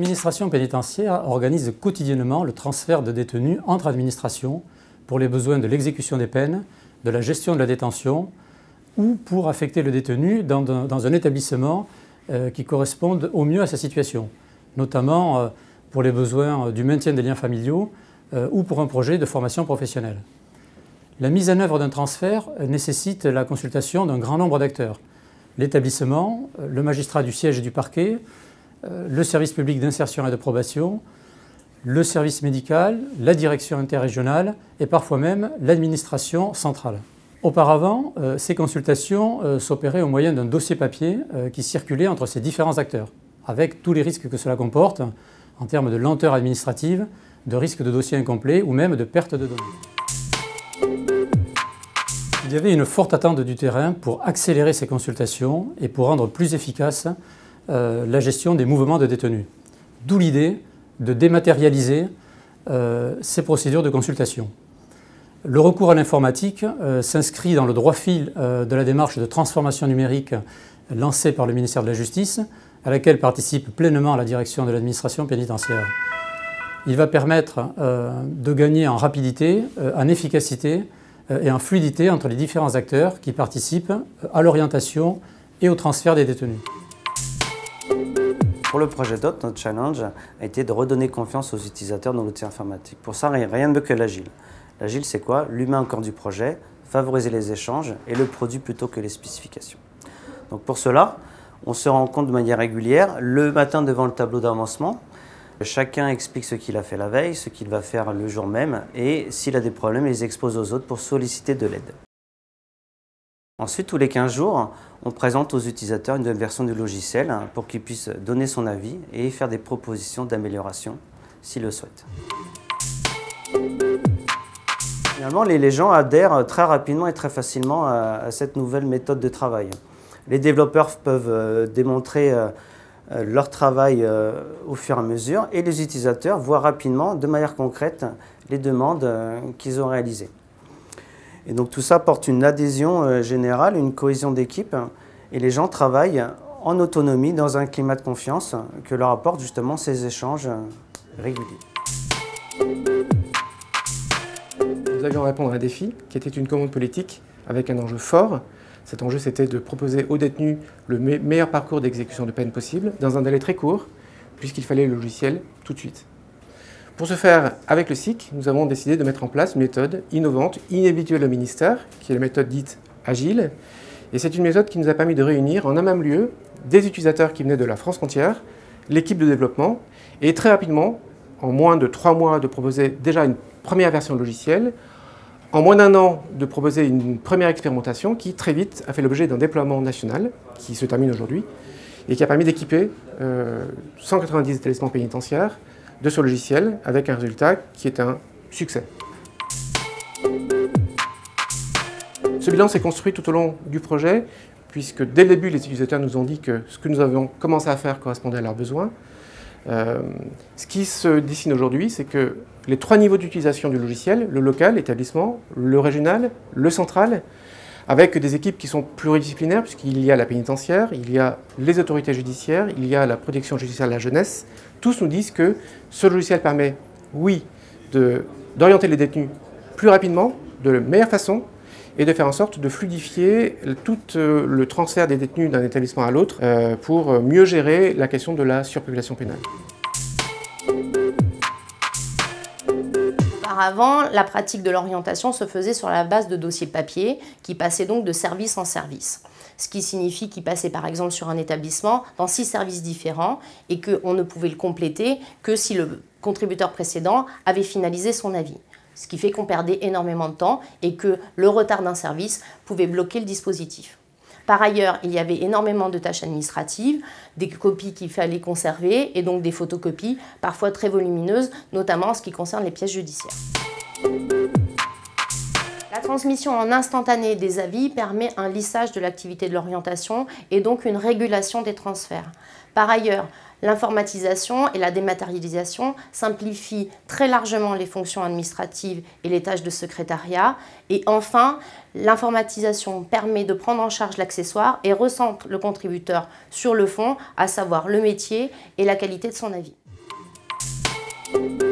L'administration pénitentiaire organise quotidiennement le transfert de détenus entre administrations pour les besoins de l'exécution des peines, de la gestion de la détention ou pour affecter le détenu dans un établissement qui corresponde au mieux à sa situation, notamment pour les besoins du maintien des liens familiaux ou pour un projet de formation professionnelle. La mise en œuvre d'un transfert nécessite la consultation d'un grand nombre d'acteurs. L'établissement, le magistrat du siège et du parquet, le service public d'insertion et de probation, le service médical, la direction interrégionale et parfois même l'administration centrale. Auparavant, ces consultations s'opéraient au moyen d'un dossier papier qui circulait entre ces différents acteurs, avec tous les risques que cela comporte en termes de lenteur administrative, de risque de dossier incomplet ou même de perte de données. Il y avait une forte attente du terrain pour accélérer ces consultations et pour rendre plus efficace la gestion des mouvements de détenus. D'où l'idée de dématérialiser ces procédures de consultation. Le recours à l'informatique s'inscrit dans le droit fil de la démarche de transformation numérique lancée par le ministère de la Justice, à laquelle participe pleinement la direction de l'administration pénitentiaire. Il va permettre de gagner en rapidité, en efficacité et en fluidité entre les différents acteurs qui participent à l'orientation et au transfert des détenus. Pour le projet DOT, notre challenge a été de redonner confiance aux utilisateurs dans l'outil informatique. Pour ça, rien de mieux que l'agile. L'agile, c'est quoi? L'humain au cœur du projet, favoriser les échanges et le produit plutôt que les spécifications. Donc pour cela, on se rencontre de manière régulière, le matin devant le tableau d'avancement. Chacun explique ce qu'il a fait la veille, ce qu'il va faire le jour même et s'il a des problèmes, il les expose aux autres pour solliciter de l'aide. Ensuite, tous les 15 jours, on présente aux utilisateurs une nouvelle version du logiciel pour qu'ils puissent donner son avis et faire des propositions d'amélioration s'ils le souhaitent. Finalement, les gens adhèrent très rapidement et très facilement à cette nouvelle méthode de travail. Les développeurs peuvent démontrer leur travail au fur et à mesure et les utilisateurs voient rapidement, de manière concrète, les demandes qu'ils ont réalisées. Et donc tout ça porte une adhésion générale, une cohésion d'équipe et les gens travaillent en autonomie dans un climat de confiance que leur apportent justement ces échanges réguliers. Nous avions à répondre à un défi qui était une commande politique avec un enjeu fort. Cet enjeu, c'était de proposer aux détenus le meilleur parcours d'exécution de peine possible dans un délai très court, puisqu'il fallait le logiciel tout de suite. Pour ce faire, avec le SIC, nous avons décidé de mettre en place une méthode innovante, inhabituelle au ministère, qui est la méthode dite agile. Et c'est une méthode qui nous a permis de réunir en un même lieu des utilisateurs qui venaient de la France entière, l'équipe de développement, et très rapidement, en moins de 3 mois, de proposer déjà une première version logicielle, en moins d'1 an, de proposer une première expérimentation qui, très vite, a fait l'objet d'un déploiement national, qui se termine aujourd'hui, et qui a permis d'équiper 190 établissements pénitentiaires de ce logiciel, avec un résultat qui est un succès. Ce bilan s'est construit tout au long du projet, puisque dès le début, les utilisateurs nous ont dit que ce que nous avions commencé à faire correspondait à leurs besoins. Ce qui se dessine aujourd'hui, c'est que les 3 niveaux d'utilisation du logiciel, le local, l'établissement, le régional, le central, avec des équipes qui sont pluridisciplinaires, puisqu'il y a la pénitentiaire, il y a les autorités judiciaires, il y a la protection judiciaire de la jeunesse, tous nous disent que ce logiciel permet, oui, d'orienter les détenus plus rapidement, de la meilleure façon, et de faire en sorte de fluidifier tout le transfert des détenus d'un établissement à l'autre pour mieux gérer la question de la surpopulation pénale. Auparavant, la pratique de l'orientation se faisait sur la base de dossiers papier qui passaient donc de service en service. Ce qui signifie qu'il passait par exemple sur un établissement dans 6 services différents et qu'on ne pouvait le compléter que si le contributeur précédent avait finalisé son avis. Ce qui fait qu'on perdait énormément de temps et que le retard d'un service pouvait bloquer le dispositif. Par ailleurs, il y avait énormément de tâches administratives, des copies qu'il fallait conserver et donc des photocopies, parfois très volumineuses, notamment en ce qui concerne les pièces judiciaires. La transmission en instantané des avis permet un lissage de l'activité de l'orientation et donc une régulation des transferts. Par ailleurs, l'informatisation et la dématérialisation simplifient très largement les fonctions administratives et les tâches de secrétariat. Et enfin, l'informatisation permet de prendre en charge l'accessoire et recentre le contributeur sur le fond, à savoir le métier et la qualité de son avis. Agile.